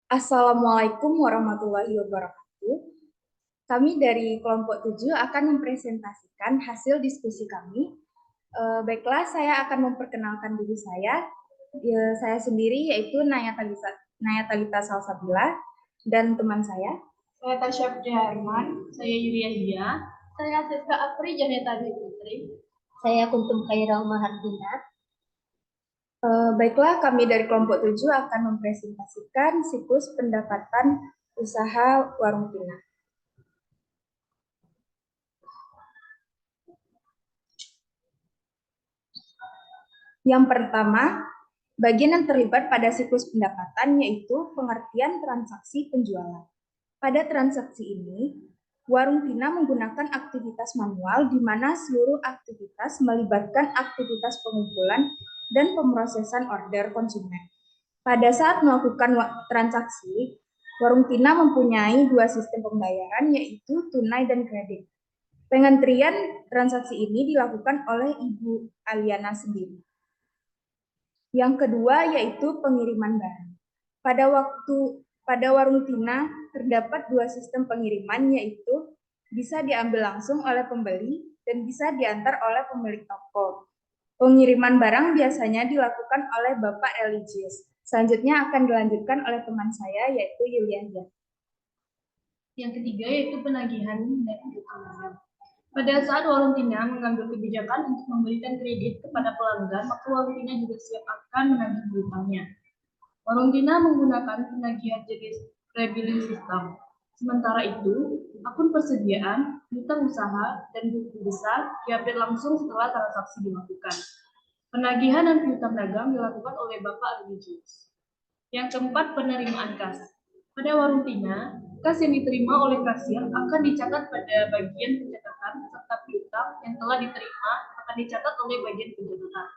Assalamualaikum warahmatullahi wabarakatuh. Kami dari kelompok 7 akan mempresentasikan hasil diskusi kami. Baiklah, saya akan memperkenalkan diri saya. Saya sendiri yaitu Naya Talita Salsabila dan teman saya. Saya Tasya Putri Harman. Saya Yulia Hia. Saya Siska Apri Janeta Putri. Saya Kuntum Khaira Mahardina. Baiklah, kami dari kelompok 7 akan mempresentasikan siklus pendapatan usaha warung Tina. Yang pertama, bagian yang terlibat pada siklus pendapatan yaitu pengertian transaksi penjualan. Pada transaksi ini, warung Tina menggunakan aktivitas manual di mana seluruh aktivitas melibatkan aktivitas pengumpulan dan pemrosesan order konsumen. Pada saat melakukan transaksi, warung Tina mempunyai dua sistem pembayaran yaitu tunai dan kredit. Pengantrian transaksi ini dilakukan oleh Ibu Aliana sendiri. Yang kedua yaitu pengiriman barang. Pada warung Tina terdapat dua sistem pengiriman yaitu bisa diambil langsung oleh pembeli dan bisa diantar oleh pemilik toko. Pengiriman barang biasanya dilakukan oleh Bapak Religius. Selanjutnya akan dilanjutkan oleh teman saya yaitu Yuliana. Yang ketiga yaitu penagihan dan utang. Pada saat warung Tina mengambil kebijakan untuk memberikan kredit kepada pelanggan, maka warung Tina juga siap akan menagih hutangnya. Warung Tina menggunakan penagihan jenis rebilling system. Sementara itu, akun persediaan, hutang usaha, dan buku besar diambil langsung setelah transaksi dilakukan. Penagihan dan piutang dagang dilakukan oleh Bapak Religius. Yang keempat, penerimaan kas. Pada warung Tina, kas yang diterima oleh kasir akan dicatat pada bagian pencatatan serta piutang yang telah diterima akan dicatat oleh bagian pencatatan.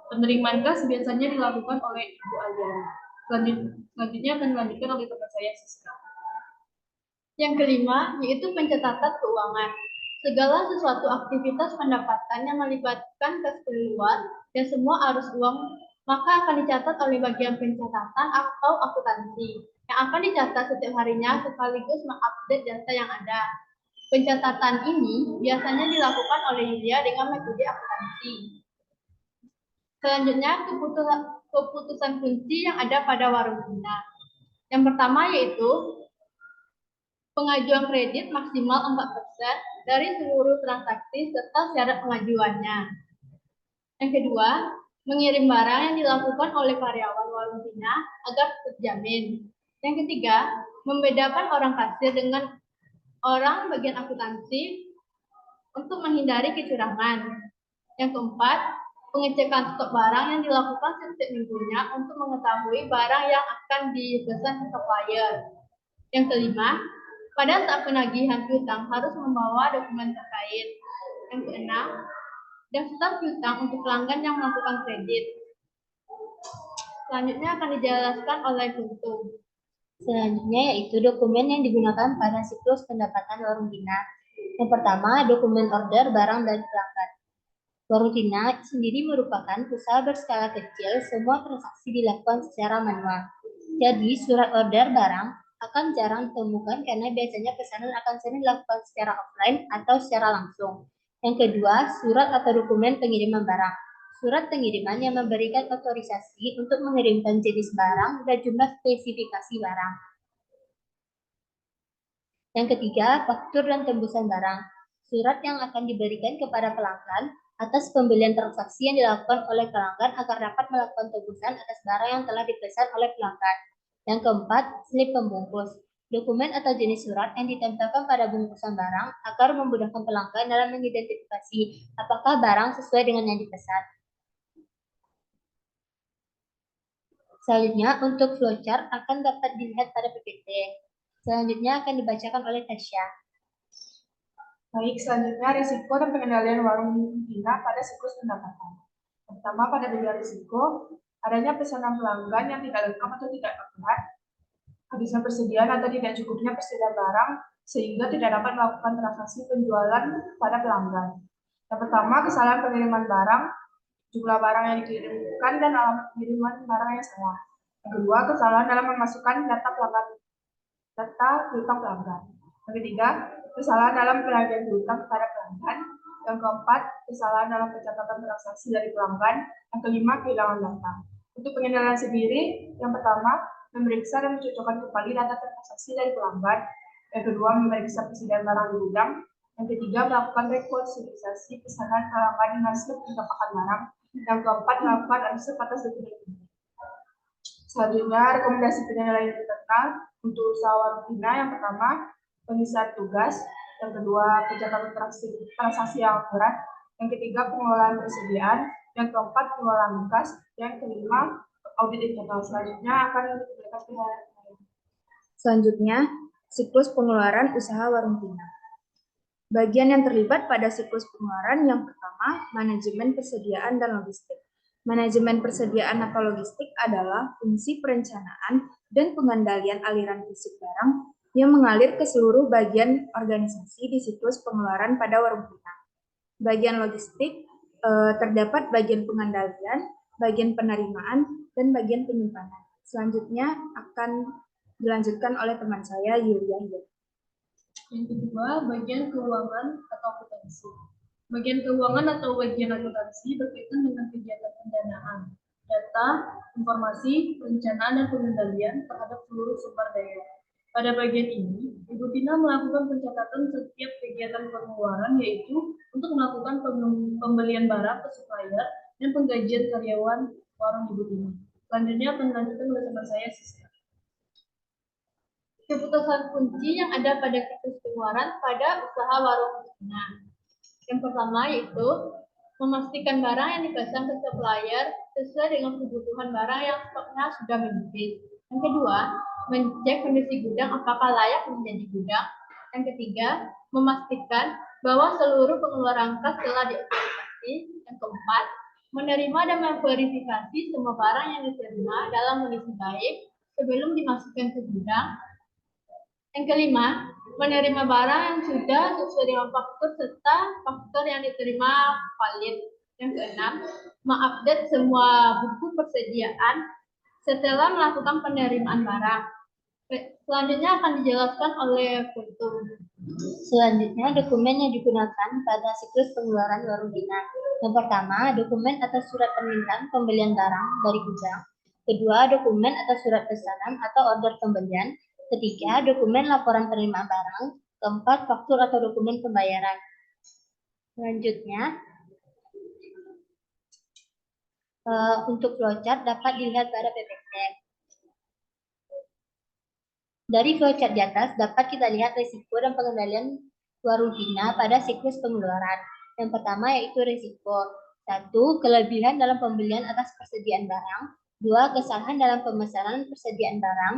Penerimaan kas biasanya dilakukan oleh Ibu Aliana. Selanjutnya akan dilanjutkan oleh teman saya Siska. Yang kelima yaitu pencatatan keuangan. Segala sesuatu aktivitas pendapatan yang melibatkan kas keluar dan semua arus uang maka akan dicatat oleh bagian pencatatan atau akuntansi yang akan dicatat setiap harinya sekaligus mengupdate data yang ada. Pencatatan ini biasanya dilakukan oleh Yulia dengan metode akuntansi. Selanjutnya keputusan kunci yang ada pada warung Tina. Yang pertama yaitu pengajuan kredit maksimal 4% dari seluruh transaksi serta syarat pengajuannya. Yang kedua, mengirim barang yang dilakukan oleh karyawan warung Tina agar terjamin. Yang ketiga, membedakan orang kasir dengan orang bagian akuntansi untuk menghindari kecurangan. Yang keempat, pengecekan stok barang yang dilakukan setiap minggunya untuk mengetahui barang yang akan dipesan ke supplier. Yang kelima, pada saat penagihan piutang harus membawa dokumen terkait. Yang keenam, daftar piutang untuk pelanggan yang melakukan kredit. Selanjutnya akan dijelaskan oleh Kuntum. Selanjutnya yaitu dokumen yang digunakan pada siklus pendapatan warung Tina. Yang pertama, dokumen order barang dan pelanggan. Warung Tina sendiri merupakan usaha berskala kecil, semua transaksi dilakukan secara manual. Jadi, surat order barang akan jarang ditemukan karena biasanya pesanan akan sering dilakukan secara offline atau secara langsung. Yang kedua, surat atau dokumen pengiriman barang. Surat pengiriman yang memberikan otorisasi untuk mengirimkan jenis barang dan jumlah spesifikasi barang. Yang ketiga, faktur dan tembusan barang. Surat yang akan diberikan kepada pelanggan atas pembelian transaksi yang dilakukan oleh pelanggan agar dapat melakukan tebusan atas barang yang telah dipesan oleh pelanggan. Yang keempat, slip pembungkus. Dokumen atau jenis surat yang ditempelkan pada bungkusan barang agar memudahkan pelanggan dalam mengidentifikasi apakah barang sesuai dengan yang dipesan. Selanjutnya, untuk flowchart akan dapat dilihat pada PPT. Selanjutnya akan dibacakan oleh Tasya. Baik, selanjutnya risiko dan pengendalian warung Tina pada siklus pendapatan. Pertama, pada bagian risiko, adanya pesanan pelanggan yang tidak lengkap atau tidak akurat, habisnya persediaan atau tidak cukupnya persediaan barang, sehingga tidak dapat melakukan transaksi penjualan pada pelanggan. Yang pertama, kesalahan pengiriman barang, jumlah barang yang dikirimkan dan alamat pengiriman barang yang salah. Yang kedua, kesalahan dalam memasukkan data piutang pelanggan. Yang ketiga, kesalahan dalam penagihan piutang kepada pelanggan. Yang keempat, kesalahan dalam pencatatan transaksi dari pelanggan. Yang kelima, kehilangan data. Untuk pengendalian sendiri, yang pertama, memeriksa dan mencocokkan kembali data transaksi dari pelanggan. Yang kedua, memeriksa persediaan barang di gudang. Yang ketiga, melakukan rekonsiliasi pesanan pelanggan dengan slip pendapakan barang. Yang keempat, melakukan arsip atas dokumen. Selanjutnya, rekomendasi penilaian internal untuk usaha warung Tina. Yang pertama, pengisian tugas. Yang kedua, pencatatan transaksi yang akurat. Yang ketiga, pengelolaan persediaan. Yang keempat, pengelolaan kas. Yang kelima, audit internal. Selanjutnya akan diberikan penilaian. Selanjutnya, siklus pengeluaran usaha warung Tina. Bagian yang terlibat pada siklus pengeluaran yang pertama, manajemen persediaan dan logistik. Manajemen persediaan atau logistik adalah fungsi perencanaan dan pengendalian aliran fisik barang yang mengalir ke seluruh bagian organisasi di siklus pengeluaran pada warung Tina. Bagian logistik terdapat bagian pengendalian, bagian penerimaan, dan bagian penyimpanan. Selanjutnya akan dilanjutkan oleh teman saya, Yulia. Yang kedua, bagian keuangan atau akuntansi. Bagian keuangan atau bagian akuntansi berkaitan dengan kegiatan pendanaan, data, informasi, perencanaan, dan pengendalian terhadap seluruh sumber daya. Pada bagian ini, Ibu Tina melakukan pencatatan setiap kegiatan pengeluaran, yaitu untuk melakukan pembelian barang ke supplier dan penggajian karyawan warung Ibu Tina. Selanjutnya akan dilanjutkan oleh teman saya, Siska. Keputusan kunci yang ada pada siklus pengeluaran pada usaha warung Tina. Yang pertama yaitu memastikan barang yang dipesan ke supplier sesuai dengan kebutuhan barang yang stoknya sudah menipis. Yang kedua, mengecek kondisi gudang apakah layak menjadi gudang. Yang ketiga, memastikan bahwa seluruh pengeluaran kas telah dioptimalisasi. Yang keempat, menerima dan memverifikasi semua barang yang diterima dalam kondisi baik sebelum dimasukkan ke gudang. Yang kelima, menerima barang yang sudah sesuai dengan faktur serta faktur yang diterima valid. Yang keenam, mengupdate semua buku persediaan setelah melakukan penerimaan barang. Selanjutnya akan dijelaskan oleh Kuntum. Selanjutnya, dokumen yang digunakan pada siklus pengeluaran warung Tina. Yang pertama, dokumen atas surat permintaan pembelian barang dari gudang. Kedua, dokumen atas surat pesanan atau order pembelian. Ketiga, dokumen laporan penerimaan barang. Keempat, faktur atau dokumen pembayaran. Selanjutnya, untuk flowchart dapat dilihat pada PPT. Dari flowchart di atas dapat kita lihat risiko dan pengendalian warung Tina pada siklus pengeluaran. Yang pertama yaitu risiko. 1. Kelebihan dalam pembelian atas persediaan barang. 2. Kesalahan dalam pemesanan persediaan barang.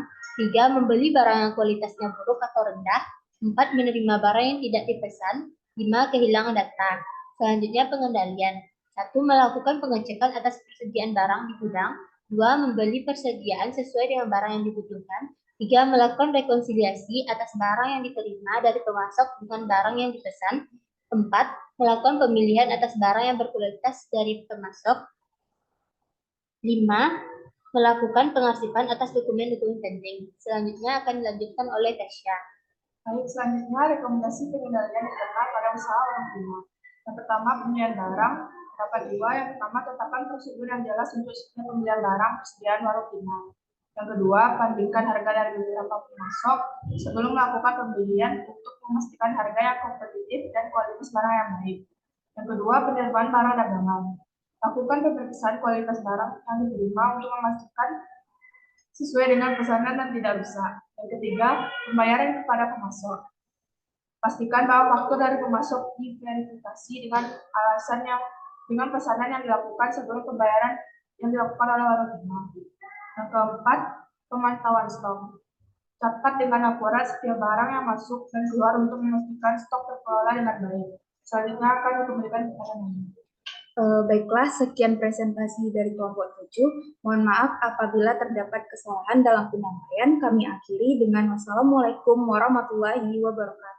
3. Membeli barang yang kualitasnya buruk atau rendah. 4. Menerima barang yang tidak dipesan. 5. Kehilangan data. Selanjutnya pengendalian. 1. Melakukan pengecekan atas persediaan barang di gudang. 2. Membeli persediaan sesuai dengan barang yang dibutuhkan. 3. Melakukan rekonsiliasi atas barang yang diterima dari pemasok dengan barang yang dipesan. 4. Melakukan pemilihan atas barang yang berkualitas dari pemasok. 5. Melakukan pengarsipan atas dokumen-dokumen penting. Selanjutnya akan dilanjutkan oleh Tasya. Baik, selanjutnya rekomendasi pengendalian internal pada usaha warung Tina. Yang pertama, pembelian barang. Dapat 2. Yang pertama, tetapkan prosedur yang jelas untuk pembelian barang persediaan warung Tina. Yang kedua, bandingkan harga dari beberapa pemasok sebelum melakukan pembelian untuk memastikan harga yang kompetitif dan kualitas barang yang baik. Yang kedua, penerimaan barang dagangan. Lakukan pemeriksaan kualitas barang yang diterima untuk memastikan sesuai dengan pesanan dan tidak rusak. Yang ketiga, pembayaran kepada pemasok. Pastikan bahwa faktur dari pemasok diverifikasi dengan pesanan yang dilakukan sebelum pembayaran yang dilakukan oleh warung Tina. Yang keempat, pemantauan stok. Catat dengan akurat setiap barang yang masuk dan keluar untuk memastikan stok terkelola dengan baik. Selanjutnya akan dikembalikan kepada Nana. Baiklah, sekian presentasi dari kelompok 7. Mohon maaf apabila terdapat kesalahan dalam penyampaian. Kami akhiri dengan wassalamualaikum warahmatullahi wabarakatuh.